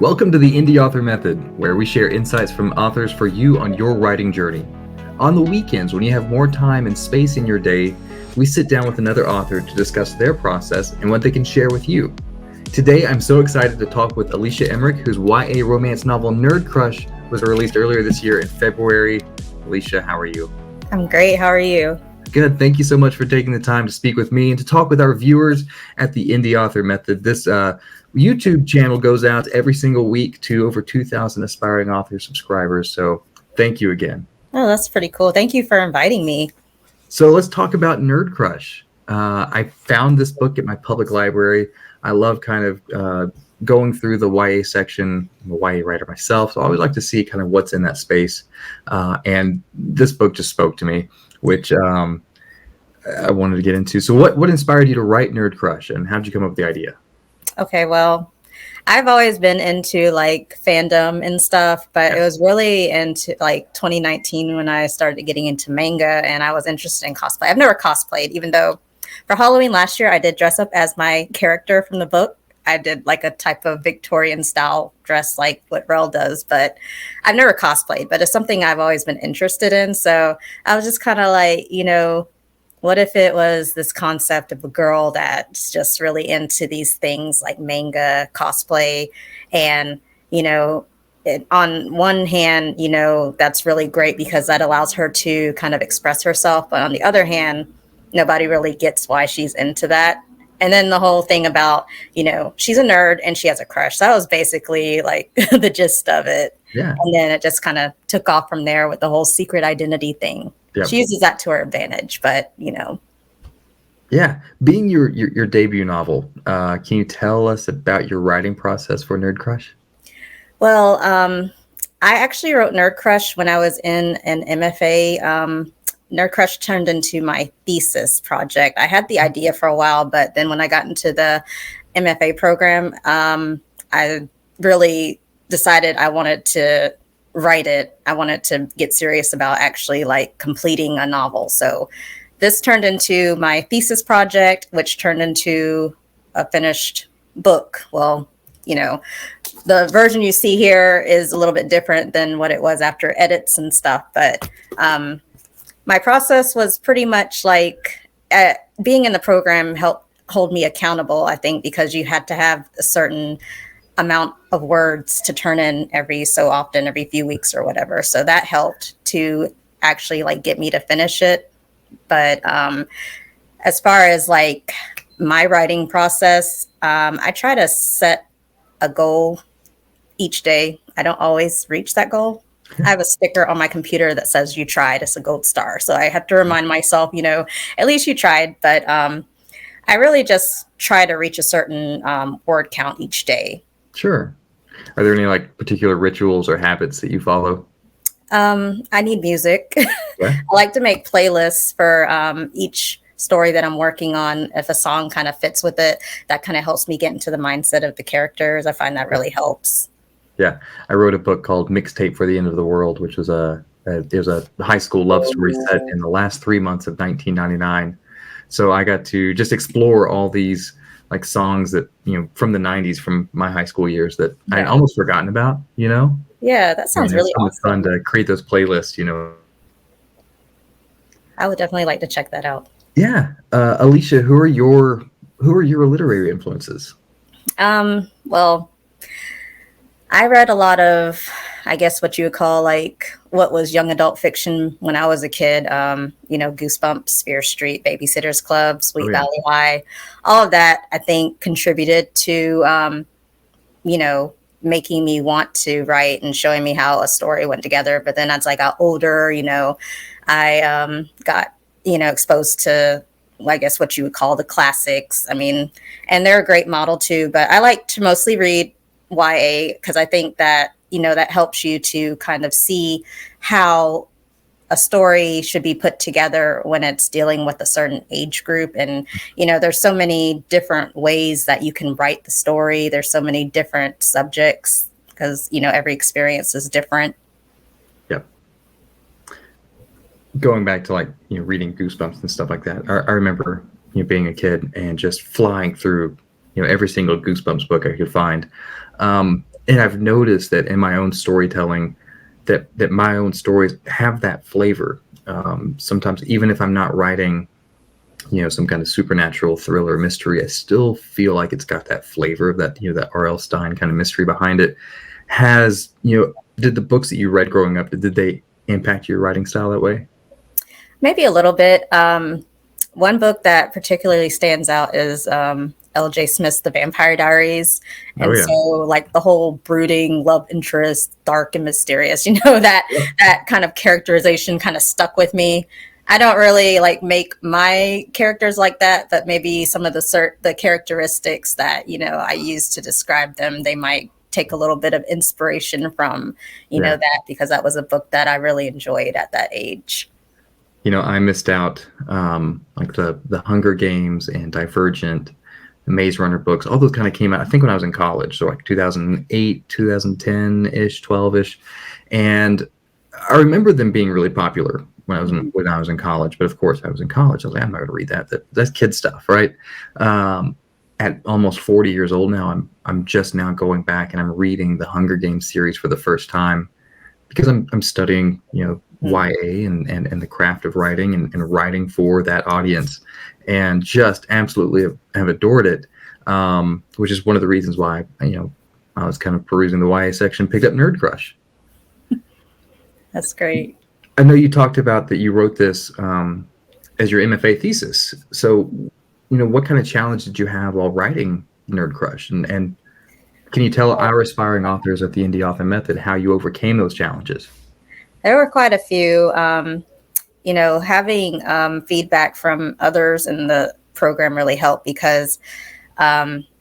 Welcome to the Indie Author Method, where we share insights from authors for you on your writing journey. On the weekends, when you have more time and space in your day, we sit down with another author to discuss their process and what they can share with you. Today, I'm so excited to talk with Alisha Emrich, whose YA romance novel NerdCrush was released earlier this year in February. Alisha, how are you? I'm great. How are you? Good. Thank you so much for taking the time to speak with me and to talk with our viewers at the Indie Author Method. This YouTube channel goes out every single week to over 2,000 aspiring author subscribers. So thank you again. Oh, that's pretty cool. Thank you for inviting me. So let's talk about NerdCrush. I found this book at my public library. I love kind of going through the YA section. I'm a YA writer myself, so I always like to see kind of what's in that space. And this book just spoke to me, which I wanted to get into. So what inspired you to write NerdCrush, and how did you come up with the idea? Okay, well, I've always been into like fandom and stuff, but it was really into like 2019 when I started getting into manga and I was interested in cosplay. I've never cosplayed, even though for Halloween last year, I did dress up as my character from the book. I did like a type of Victorian style dress like what Rel does, but I've never cosplayed, but it's something I've always been interested in. So I was just kind of like, what if it was this concept of a girl that's just really into these things like manga, cosplay, and, on one hand, that's really great because that allows her to kind of express herself. But on the other hand, nobody really gets why she's into that. And then the whole thing about, she's a nerd and she has a crush. That was basically like the gist of it. Yeah. And then it just kind of took off from there with the whole secret identity thing. Yep. She uses that to her advantage, but, Yeah. Being your debut novel, can you tell us about your writing process for NerdCrush? Well, I actually wrote NerdCrush when I was in an MFA. NerdCrush turned into my thesis project. I had the idea for a while, but then when I got into the MFA program, I really decided I wanted to write it. I wanted to get serious about actually like completing a novel. So this turned into my thesis project, which turned into a finished book. Well, the version you see here is a little bit different than what it was after edits and stuff. But my process was pretty much like being in the program helped hold me accountable, I think, because you had to have a certain amount of words to turn in every so often, every few weeks or whatever. So that helped to actually like get me to finish it. But as far as like my writing process, I try to set a goal each day. I don't always reach that goal. I have a sticker on my computer that says you tried. It's a gold star. So I have to remind myself, at least you tried. But I really just try to reach a certain word count each day. Sure. Are there any like particular rituals or habits that you follow? I need music. Yeah. I like to make playlists for each story that I'm working on. If a song kind of fits with it, that kind of helps me get into the mindset of the characters. I find that really helps. Yeah. I wrote a book called Mixtape for the End of the World, which was a high school love story set in the last 3 months of 1999. So I got to just explore all these like songs that, from the 90s, from my high school years that I'd almost forgotten about, Yeah, that sounds really awesome. It's fun to create those playlists, I would definitely like to check that out. Yeah. Alisha, who are your literary influences? Well, I read a lot of, I guess what you would call like what was young adult fiction when I was a kid. Goosebumps, Fear Street, Babysitter's Club, Sweet Valley High, all of that I think contributed to, making me want to write and showing me how a story went together. But then as I got older, I got, exposed to, I guess what you would call the classics. I mean, and they're a great model too, but I like to mostly read YA because I think that, that helps you to kind of see how a story should be put together when it's dealing with a certain age group. And, there's so many different ways that you can write the story. There's so many different subjects because, every experience is different. Yep. Going back to like, reading Goosebumps and stuff like that. I remember, being a kid and just flying through, every single Goosebumps book I could find. and I've noticed that in my own storytelling, that my own stories have that flavor. Sometimes, even if I'm not writing, some kind of supernatural thriller mystery, I still feel like it's got that flavor of that, that R.L. Stine kind of mystery behind it. Did the books that you read growing up, did they impact your writing style that way? Maybe a little bit. One book that particularly stands out is L.J. Smith's The Vampire Diaries. Oh, And yeah. so like the whole brooding love interest, dark and mysterious, that kind of characterization kind of stuck with me. I don't really like make my characters like that, but maybe some of the characteristics that, I use to describe them, they might take a little bit of inspiration from, Yeah. that, because that was a book that I really enjoyed at that age. I missed out, like the Hunger Games and Divergent, the Maze Runner books. All those kind of came out, I think, when I was in college, so like 2008, 2010 ish, 12 ish, and I remember them being really popular when I was in college. But of course, I was in college. I was like, I'm not going to read that. That's kid stuff, right? At almost 40 years old now, I'm just now going back and I'm reading the Hunger Games series for the first time because I'm studying, YA and the craft of writing and writing for that audience, and just absolutely have adored it. Which is one of the reasons why, I was kind of perusing the YA section, picked up NerdCrush. That's great. I know you talked about that you wrote this as your MFA thesis. So, what kind of challenge did you have while writing NerdCrush? And can you tell our aspiring authors at the Indie Author Method how you overcame those challenges? There were quite a few. Having feedback from others in the program really helped because,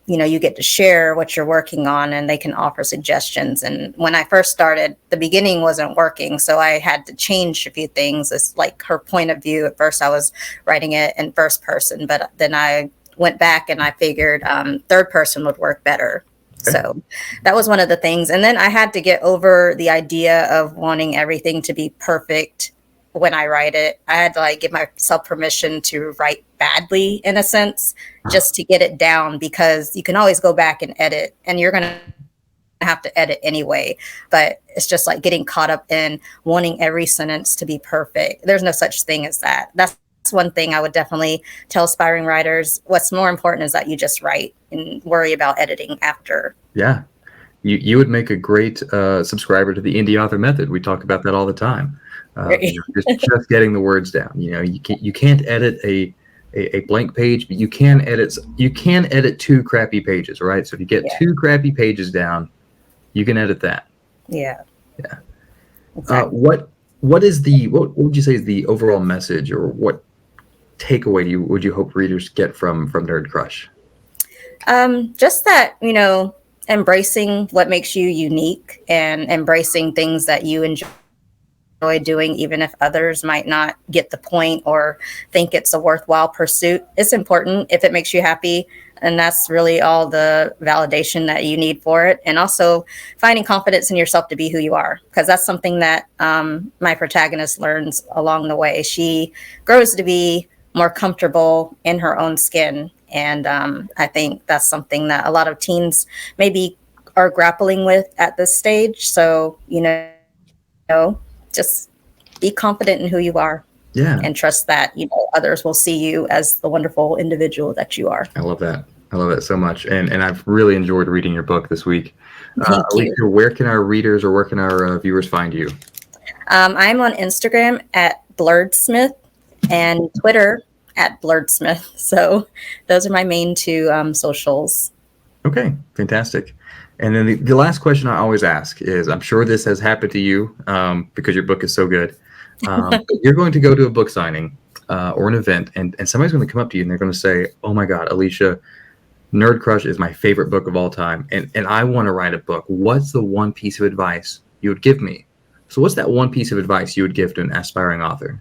you get to share what you're working on and they can offer suggestions. And when I first started, the beginning wasn't working. So I had to change a few things. It's like her point of view. At first I was writing it in first person, but then I went back and I figured third person would work better. So that was one of the things. And then I had to get over the idea of wanting everything to be perfect when I write it. I had to give myself permission to write badly, in a sense, just to get it down, because you can always go back and edit, and you're going to have to edit anyway. But it's just like getting caught up in wanting every sentence to be perfect. There's no such thing as that. That's one thing I would definitely tell aspiring writers. What's more important is that you just write and worry about editing after. Yeah. You would make a great subscriber to the Indie Author Method. We talk about that all the time. Just getting the words down. You can't edit a blank page, but you can edit 2 crappy pages, right? So if you get 2 crappy pages down, you can edit that. Yeah. Exactly. What would you say is the overall message, or what takeaway would you hope readers get from NerdCrush? Just that, embracing what makes you unique and embracing things that you enjoy doing, even if others might not get the point or think it's a worthwhile pursuit. It's important if it makes you happy. And that's really all the validation that you need for it. And also finding confidence in yourself to be who you are, because that's something that my protagonist learns along the way. She grows to be more comfortable in her own skin. And I think that's something that a lot of teens maybe are grappling with at this stage. So, just be confident in who you are. Yeah. And trust that, others will see you as the wonderful individual that you are. I love that. I love that so much. And I've really enjoyed reading your book this week. Thank you. Alisha, where can our readers or where can our viewers find you? I'm on Instagram at Blurredsmith and Twitter at Blurredsmith. So those are my main 2 socials. Okay, fantastic. And then the last question I always ask is, I'm sure this has happened to you because your book is so good. You're going to go to a book signing or an event, and somebody's going to come up to you and they're going to say, oh my God, Alisha, NerdCrush is my favorite book of all time, and I want to write a book. What's the one piece of advice you would give me? So what's that one piece of advice you would give to an aspiring author?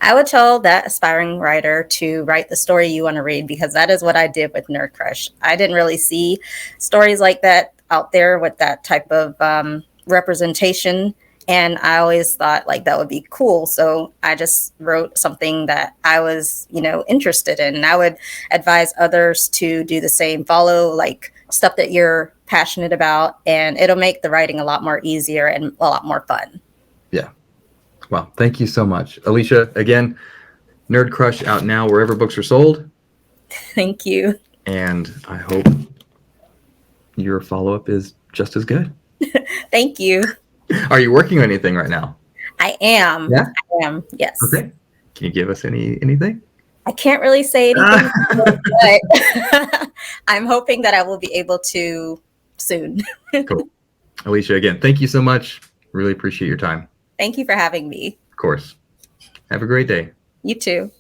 I would tell that aspiring writer to write the story you want to read, because that is what I did with NerdCrush. I didn't really see stories like that out there with that type of representation. And I always thought that would be cool. So I just wrote something that I was, interested in. And I would advise others to do the same, follow stuff that you're passionate about, and it'll make the writing a lot more easier and a lot more fun. Yeah. Well, thank you so much. Alisha, again, NerdCrush out now wherever books are sold. Thank you. And I hope your follow-up is just as good. Thank you. Are you working on anything right now? I am. Yeah? I am. Yes. Okay. Can you give us anything? I can't really say anything, but I'm hoping that I will be able to soon. Cool. Alisha, again, thank you so much. Really appreciate your time. Thank you for having me. Of course. Have a great day. You too.